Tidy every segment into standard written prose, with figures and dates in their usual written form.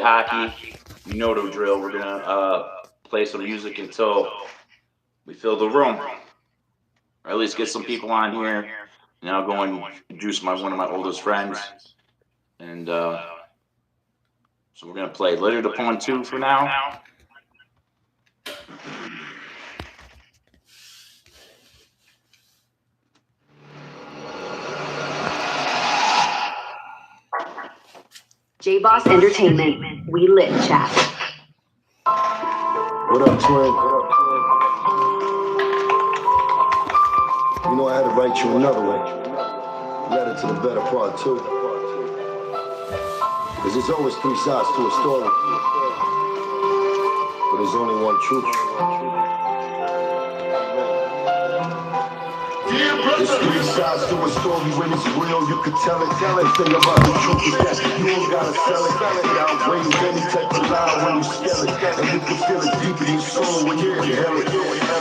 hockey. You know the drill. We're gonna play some music until we fill the room, or at least get some people on here. And I'll go and introduce one of my oldest friends, and so we're gonna play Littered Upon Two for now. Jboss Entertainment, we lit chat. What up, twin? You know I had to write you another one. Letter to the better part, too. Cause there's always three sides to a story. But there's only one truth. There's three sides to a story. When it's real, you can tell it. The thing about the truth is that you don't gotta sell it. It outweighs any type of lie when you scale it. And you can feel it deep in your soul when you inhale it.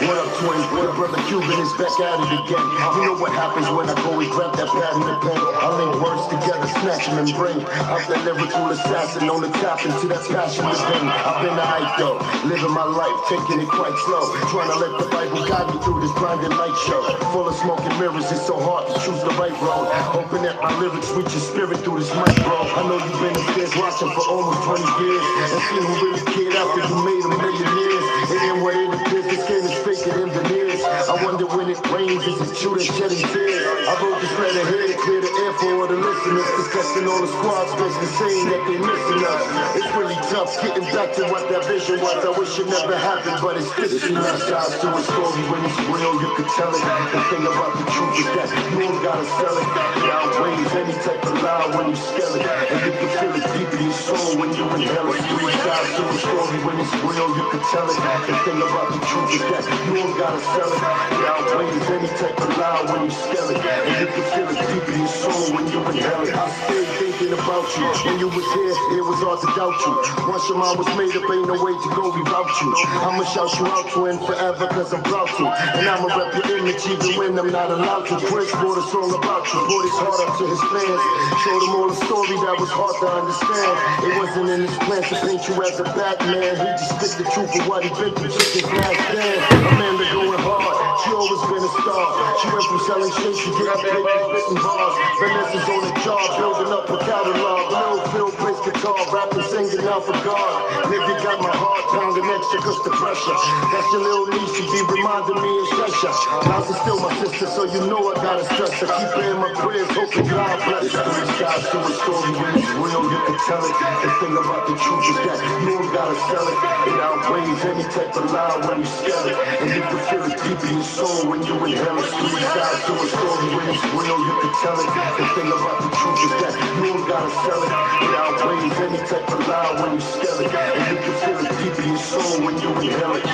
What up, twin? Your brother Cuban is back at it again. You know what happens when I go and grab that pad and the pen. I link words together, snatch them and bring out that lyrical assassin on the top into that passionate thing. I've been alright though, living my life, taking it quite slow. Trying to let the Bible guide me through this blinding light show. Full of smoke and mirrors, it's so hard to choose the right road. Hoping that my lyrics reach your spirit through this mic, bro. I know you've been upstairs watching for almost 20 years and seen who really cared after you made a million years. It ain't what it appears, this game is fake and veneers. I wonder when it rains, is it you that's shedding tears? I wrote this letter here to clear the air for all the listeners, discussing all the squads, basically saying that they missing us. It's really tough getting back to what that vision was. I wish it never happened, but it's three sides to a story. When it's real, you can tell it. The thing about the truth is that you don't gotta sell it. It outweighs any type of lie when you scale it. And you can feel it deep in your soul when you inhale it. Three sides to a story. When it's real, you can tell it. The thing about the truth is that you don't gotta sell it. It outweighs any type of lie when you scale it. And you can feel it deep in your soul when you inhale it. I stay thinking about you. When you was here, it was hard to doubt you. Once your mind was made up, ain't no way to go without you. I'ma shout you out, twin, forever, cause I'm proud to. And I'ma rep your image even when I'm not allowed to. Chris brought a song about you, brought his heart up to his fans. Showed him all a story that was hard to understand. It wasn't in his plans to paint you as a bad man. He just spit the truth of what he been through, took his last stand. Amanda going hard, she always been a star. She went from selling shit to getting paid for spitting bars. Vanessa's on the job, building up a catalog. Lil Phil plays guitar, rapping, singing out for God. Nigga got my heart pounding extra cause the pressure. That's your little niece, she be reminding me of Sesha. Lies is still my sister, so you know I gotta stress her. Keep her in my prayers, hoping God bless her. Three sides to a story, when it's real, you can tell it. The thing about the truth is that you don't gotta sell it. It outweighs any type of lie when you scale it. And you can feel it deep in your soul when you inhale it. Three sides to a story, when it's real, you can tell it. The thing about the truth is that you don't gotta sell it. It outweighs any type of lie when you scale it. And you can feel it deep in your soul when you inhale it.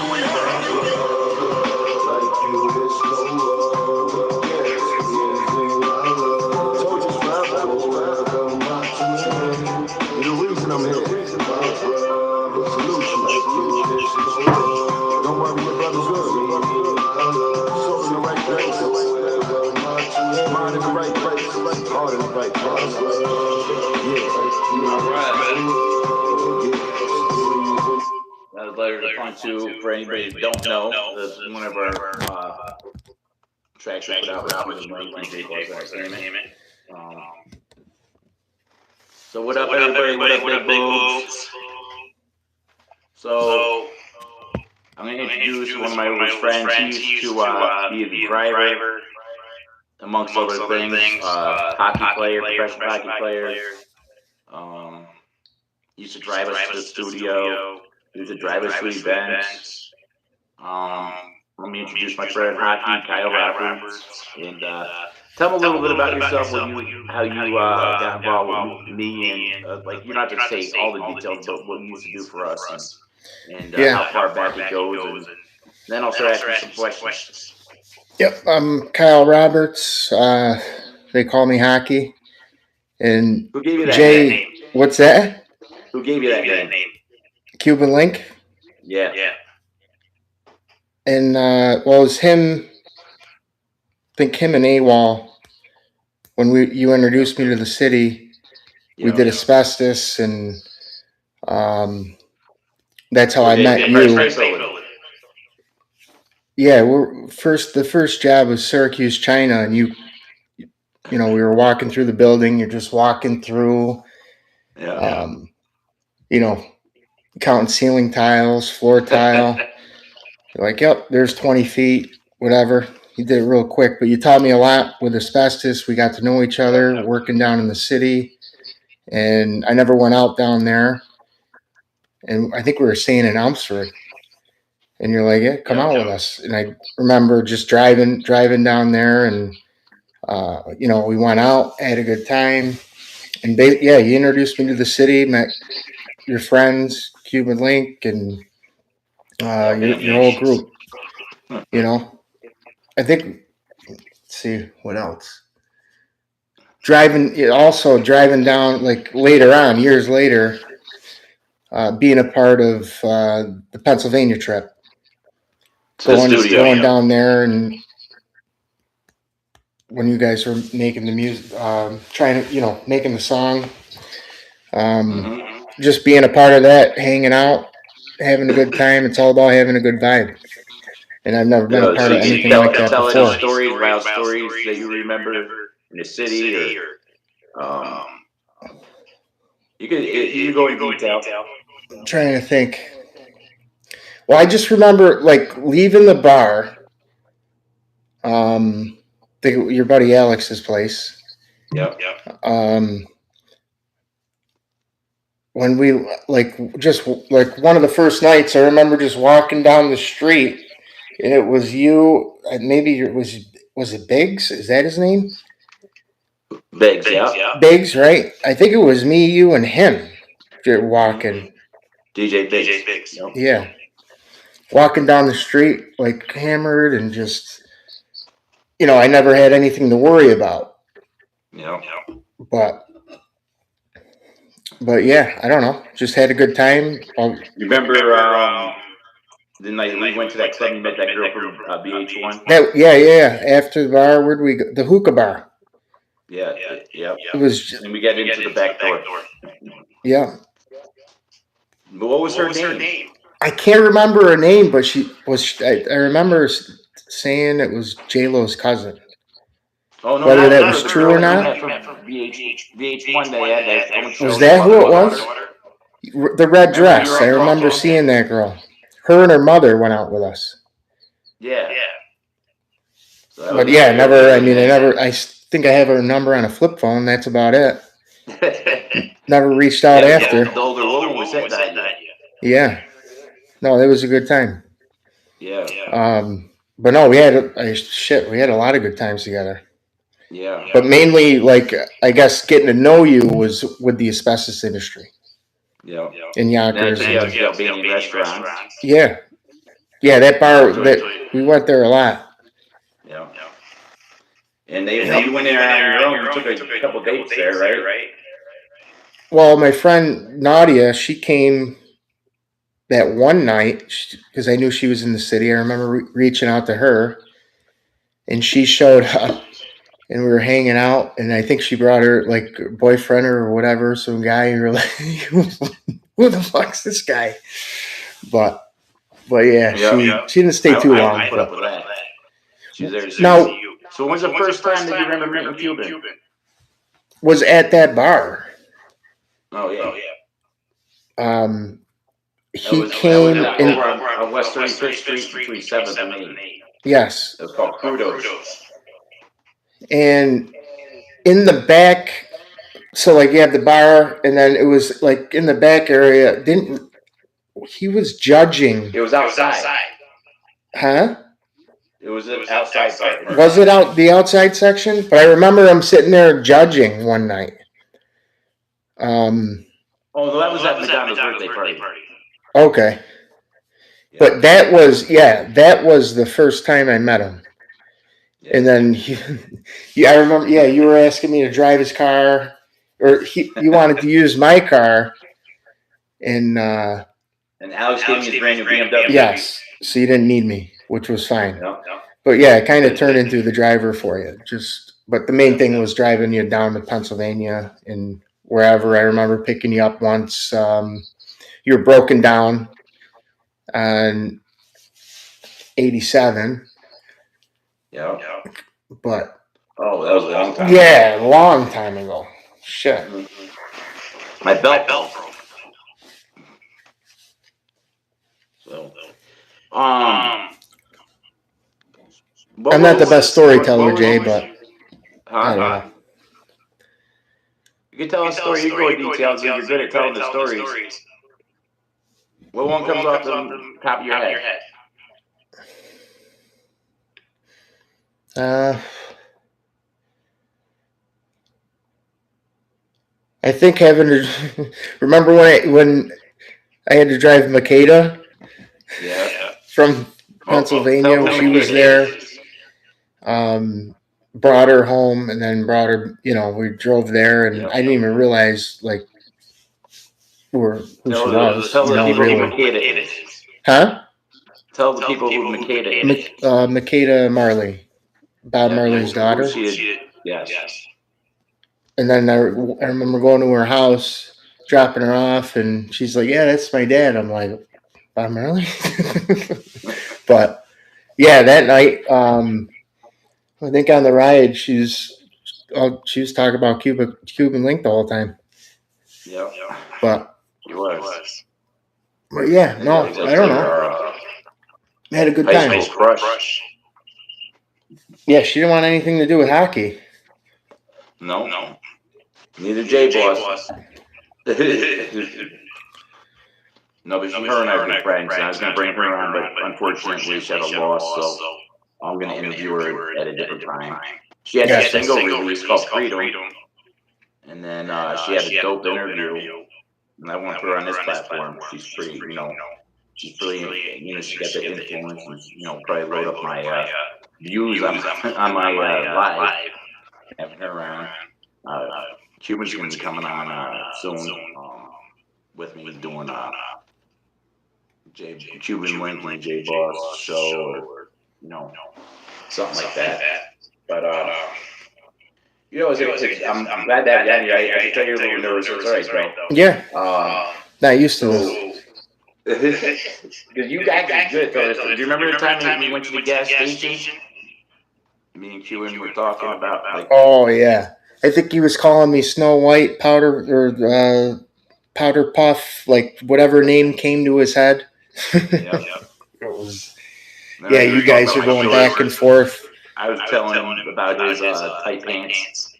Like you, there's no other. Told you forever. You're the reason I'm here. Salute you. Don't worry, your brother's good. Soul in the right place. Mind in the right place. Heart in the right place. All right. That was Letter Upon Two. For anybody who don't know, this is one of our tracks we put out with Cuban and Jboss Entertainment. So what up, everybody? What up, big boobs? So I'm gonna introduce one of my oldest friends. He used to be the driver, amongst other things. Hockey player, professional hockey player. He used to drive us to the studio. He used to drive us to events. Let me introduce my friend hockey, Kyle Roberts, and tell him a little bit about yourself, how you got involved with me, and like you don't have to say all the details, but what you used to do for us, and how far back it goes, and then I'll start asking some questions. Yep, I'm Kyle Roberts. They call me Hockey. And who gave you that Jay, name? What's that? Who gave you that name? Cuban Link. Yeah. And it was him. I think him and AWOL. When you introduced me to the city, we did asbestos, and That's how I met you. Yeah, the first job was Syracuse, China, and we were walking through the building. You're just walking through, Yeah. you know, counting ceiling tiles, floor tile. You're like, yep, there's 20 feet, whatever. You did it real quick, but you taught me a lot with asbestos. We got to know each other working down in the city, and I never went out down there. And I think we were staying in Elmsford. And you're like, yeah, come out with us. And I remember just driving down there, and we went out, had a good time, and you introduced me to the city, met your friends, Cuban Link, and your whole group. I think. Let's see what else. Driving down like later on, years later, being a part of the Pennsylvania trip, going down there, and when you guys were making the music, trying to, making the song, just being a part of that, hanging out, having a good time. It's all about having a good vibe. And I've never been a part of anything like that tell before. any stories, wild stories that you remember in the city, or you can go in detail. I'm trying to think. Well, I just remember like leaving the bar, your buddy Alex's place. Yep. When we just like one of the first nights, I remember just walking down the street, and it was you. Maybe it was it Biggs? Is that his name? Biggs, yeah. Biggs, right? I think it was me, you, and him. You're walking. DJ Biggs. Yep. Yeah. Walking down the street like hammered, and just I never had anything to worry about. Yeah. But yeah, I don't know. Just had a good time. You remember the night we went to that club and met that girl from BH1? Yeah. After the bar, where'd we go? The hookah bar. Yeah. It was. And we got into the back door. Yeah. But what was her name? I can't remember her name, but she was. I remember saying it was J-Lo's cousin. Oh, no, whether that was true or not. VH1, they had that. Was that who it was? The red dress. I remember seeing that girl. Her and her mother went out with us. Yeah. But yeah, never. I mean, I think I have her number on a flip phone. That's about it. Never reached out after. The older woman was that night. Yeah. No, it was a good time. Yeah. But no, we had a lot of good times together. Yeah. But mainly, like, I guess getting to know you was with the asbestos industry. Yeah. In Yonkers. Being in restaurants. Yeah. Yeah, that bar, we went there a lot. Yeah. And you went there on your own. You took a couple dates there, right? Well, my friend Nadia, she came that one night because I knew she was in the city. I remember reaching out to her, and she showed up, and we were hanging out, and I think she brought her like boyfriend or whatever, some guy. And you're like, who the fuck's this guy? But yeah, she didn't stay too long. I put up with that. She's there to see now, you. So when's the first time that you remember meeting Cuban? Was at that bar. Oh yeah. He came in on West 35th Street between 7th and 8th. Yes. It was called Crudos. And in the back, so like you have the bar, and then it was like in the back area. He was judging? It was outside. Huh? It was an outside part. Was it the outside section? But I remember him sitting there judging one night. Oh, that was at Madonna's birthday party. Okay. Yeah. But that was the first time I met him. Yeah. And then I remember, you were asking me to drive his car, or you wanted to use my car, and Alex gave me his brand new BMW. Yes, so you didn't need me, which was fine. No. But yeah, I kind of turned into the driver for you. But the main thing was driving you down to Pennsylvania and wherever. I remember picking you up once you were broken down on 87, Yeah. but Oh, that was a long time. yeah, a long time ago. Shit. My belt broke. So, I'm not the best storyteller, Jay, but I don't know. You can tell a story. You go in details. You're good at telling the stories. What one comes off the top of your head? I think having to remember when I had to drive Makeda Yeah. from Pennsylvania. Tell She was there. Brought her home and then brought her. We drove there, and I didn't even realize like who she was. Tell the people really. who Makeda is. Huh? Tell the people who Makeda is. Makeda Marley, Bob Marley's daughter. Yes. And then I remember going to her house, dropping her off, and she's like, "Yeah, that's my dad." I'm like, "Bob Marley?" But yeah, that night, I think on the ride, she was talking about Cuban Link the whole time. Yeah. But He was. But yeah, no, I don't know. I had a good time. High school crush. Yeah, she didn't want anything to do with hockey. No. Neither Jboss. No, but her and I are good friends, and I was going to bring her on, but unfortunately she had a loss, so I'm going to interview her at a different time. She had a single release called Freedom, and then she had a dope interview, and I want to put her on this platform. She's pretty, she's really, she got the influence, and, probably load up my views on my live, having her on. Cuban's going to be coming on soon with me doing Cuban Link and Jboss show, or something like that. But I'm glad to have you on here. I can tell you're a little nervous. It's all right, bro. Yeah. Not used to this. Because you guys are good. Do you remember the time that we went to the gas station? Me and Cuban were talking about like. Oh yeah, I think he was calling me Snow White, Powder or Powder Puff, like whatever name came to his head. Yep. It was. Yeah, you guys are going back and forth. I was telling him about his tight pants,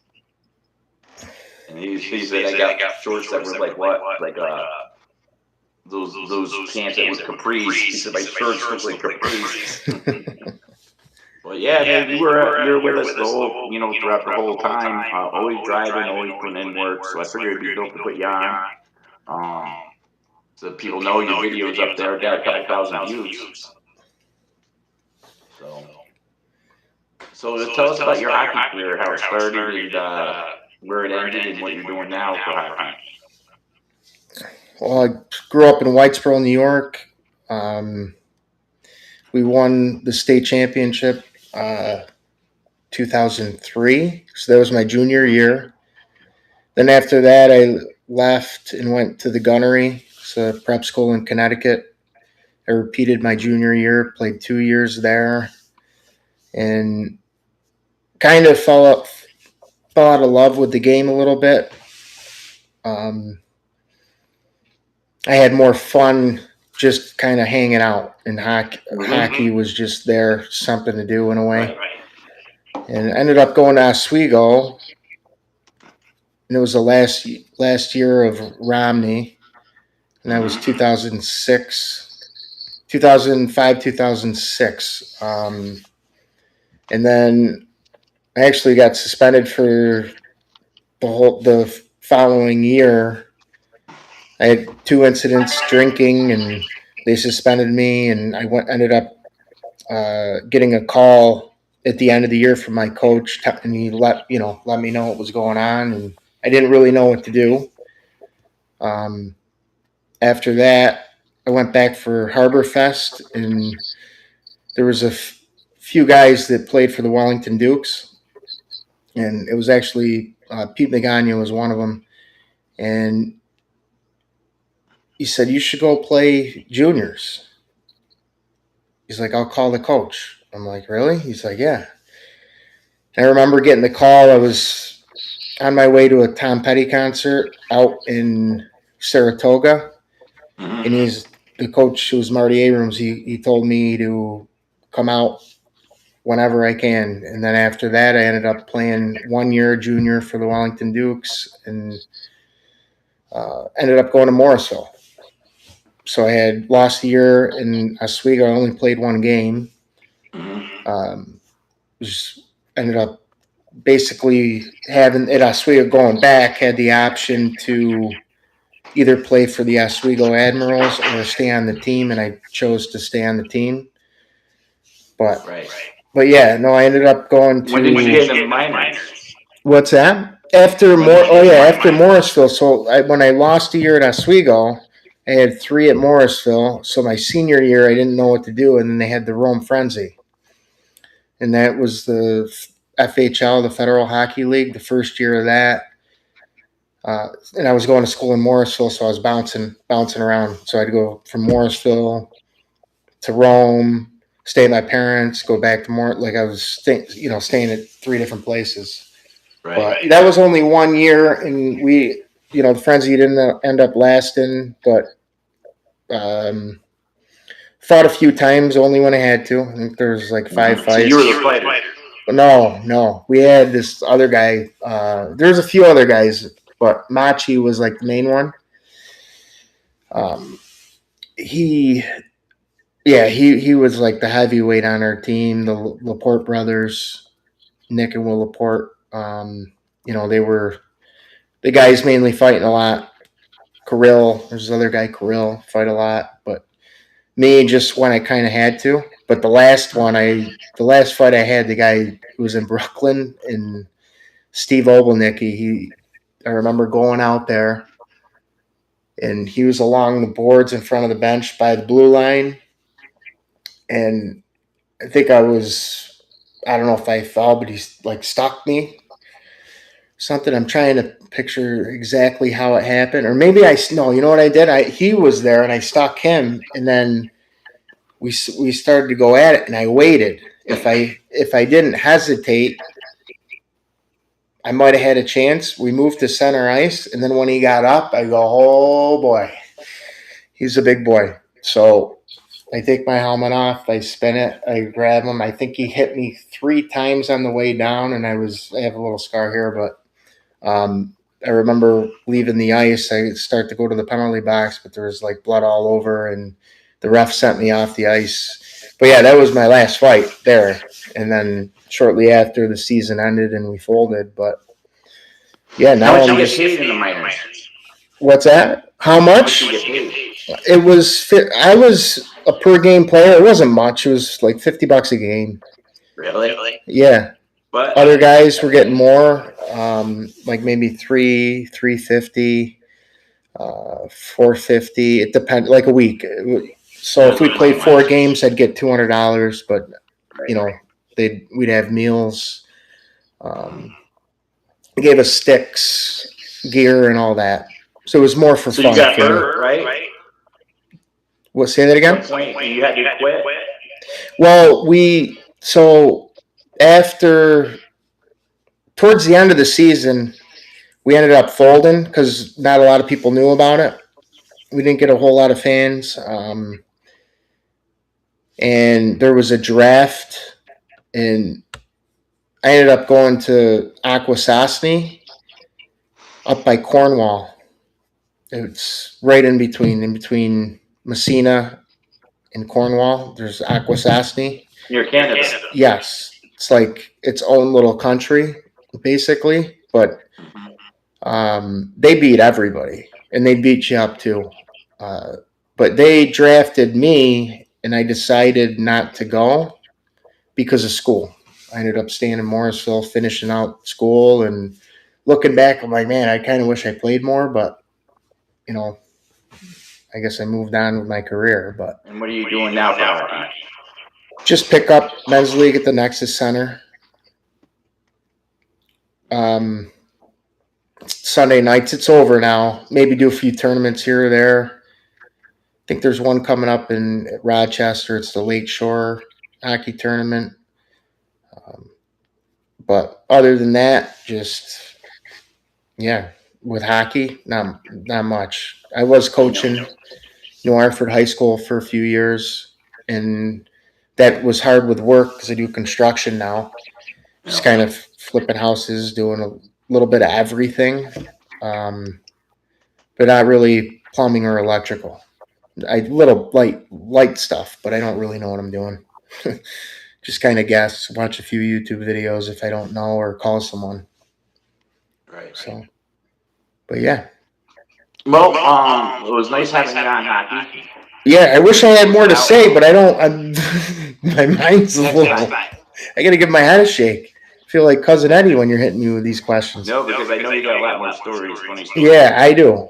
and he said I got shorts that were like what, like those pants that were capris. He said my shorts look like capris. Well, yeah, man, you were with us the whole, throughout the whole time. Always driving, always putting in work. So I figured it'd be dope to put you on. So people know your videos up there. Got a couple thousand views. So tell us about your hockey career, how it started, and where it ended, and what you're doing now for hockey. Well, I grew up in Whitesboro, New York. We won the state championship 2003, so that was my junior year. Then after that, I left and went to the Gunnery, so prep school in Connecticut. I repeated my junior year, played 2 years there, and kind of fell out of love with the game a little bit. I had more fun just kind of hanging out, and hockey was just there, something to do in a way. Right. And ended up going to Oswego, and it was the last year of Romney, and that was 2005, 2006. And then I actually got suspended for the following year. I had 2 incidents drinking, and they suspended me, and I ended up getting a call at the end of the year from my coach, and he let me know what was going on, and I didn't really know what to do. After that, I went back for Harbor Fest, and there was a few guys that played for the Wellington Dukes, and it was actually Pete Magana was one of them, and he said, you should go play juniors. He's like, I'll call the coach. I'm like, really? He's like, yeah. And I remember getting the call. I was on my way to a Tom Petty concert out in Saratoga. And he's the coach, who was Marty Abrams. He told me to come out whenever I can. And then after that, I ended up playing 1 year junior for the Wellington Dukes and ended up going to Morrisville. So I had lost a year in Oswego. I only played one game. Just ended up basically having at Oswego going back, had the option to either play for the Oswego Admirals or stay on the team, and I chose to stay on the team. But Right. but yeah, no, I ended up going to. When did you get in the minors? What's that? After Morrisville. So when I lost a year at Oswego, I had 3 at Morrisville. So my senior year, I didn't know what to do, and then they had the Rome Frenzy, and that was the FHL, the Federal Hockey League, the first year of that. And I was going to school in Morrisville, so I was bouncing around. So I'd go from Morrisville to Rome, stay at my parents, go back to I was staying at 3 different places. Right. But that was only 1 year, and we, the frenzy didn't end up lasting, but fought a few times only when I had to. I think there was like 5 fights. So you were the fighter. No. We had this other guy. There's a few other guys, but Machi was like the main one. He was like the heavyweight on our team. The Laporte brothers, Nick and Will Laporte. They were the guys mainly fighting a lot. Kirill, there's this other guy, Kirill, fight a lot. But me, just when I kind of had to. But the last fight I had, the guy was in Brooklyn, and Steve Obelnicki. I remember going out there, and he was along the boards in front of the bench by the blue line, and I think I don't know if I fell, but he like stuck me. Something. I'm trying to picture exactly how it happened, or maybe you know what I did? He was there, and I stuck him, and then we started to go at it, and I waited. If I didn't hesitate, I might have had a chance. We moved to center ice, and then when he got up, I go, oh boy, he's a big boy. So I take my helmet off, I spin it, I grab him. I think he hit me 3 times on the way down, and I have a little scar here, but I remember leaving the ice. I start to go to the penalty box, but there was like blood all over, and the ref sent me off the ice. But yeah, that was my last fight there. And then shortly after, the season ended and we folded. But yeah, now I'm just paid in the minors. What's that? How much? It was. I was a per game player. It wasn't much. It was like $50 a game. Really? Yeah. But other guys were getting more, like maybe $350, $450. It depended, like a week. So if we played 4 games, I'd get $200. But we'd have meals. They gave us sticks, gear, and all that. So it was more for fun. So you got hurt, right? What? Say that again? At what point you had to quit? Well, towards the end of the season, we ended up folding because not a lot of people knew about it. We didn't get a whole lot of fans. And there was a draft, and I ended up going to Akwesasne up by Cornwall. It's right in between Messina and Cornwall. There's Akwesasne. Near Canada. Yes. It's like its own little country, basically. But they beat everybody, and they beat you up too. But they drafted me, and I decided not to go because of school. I ended up staying in Morrisville, finishing out school, and looking back, I'm like, man, I kind of wish I played more, but I guess I moved on with my career. But and what are you doing now for hockey? Just pick up men's league at the Nexus Center. Sunday nights, it's over now. Maybe do a few tournaments here or there. think there's one coming up in Rochester. It's the Lake Shore Hockey Tournament. But other than that, just yeah, with hockey, not much. I was coaching New Hartford High School for a few years, and that was hard with work because I do construction now. Just kind of flipping houses, doing a little bit of everything, um, but not really plumbing or electrical. I little light stuff, but I don't really know what I'm doing. Just kind of guess, watch a few YouTube videos if I don't know, or call someone. Right. So, but yeah, Well, it was nice having you on hockey. yeah. I wish I had more to say, but I don't. My mind's a Next little. time. I got to give my head a shake. I feel like Cousin Eddie when you're hitting me with these questions. No, because I know you got a lot more stories, funny stories. Yeah, I do.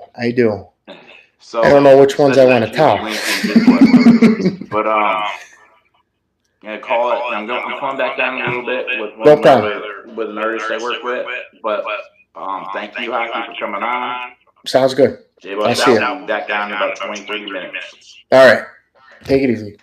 So I don't know which ones I want to especially tell. LinkedIn, but yeah, call it. I'm calling back down a little bit with No one problem. with an artist I work with. But thank you, Hockey, for coming on. Sounds good. Jboss I'll see out. ya. We'll be back down in about 20, 30 minutes. All right. Take it easy.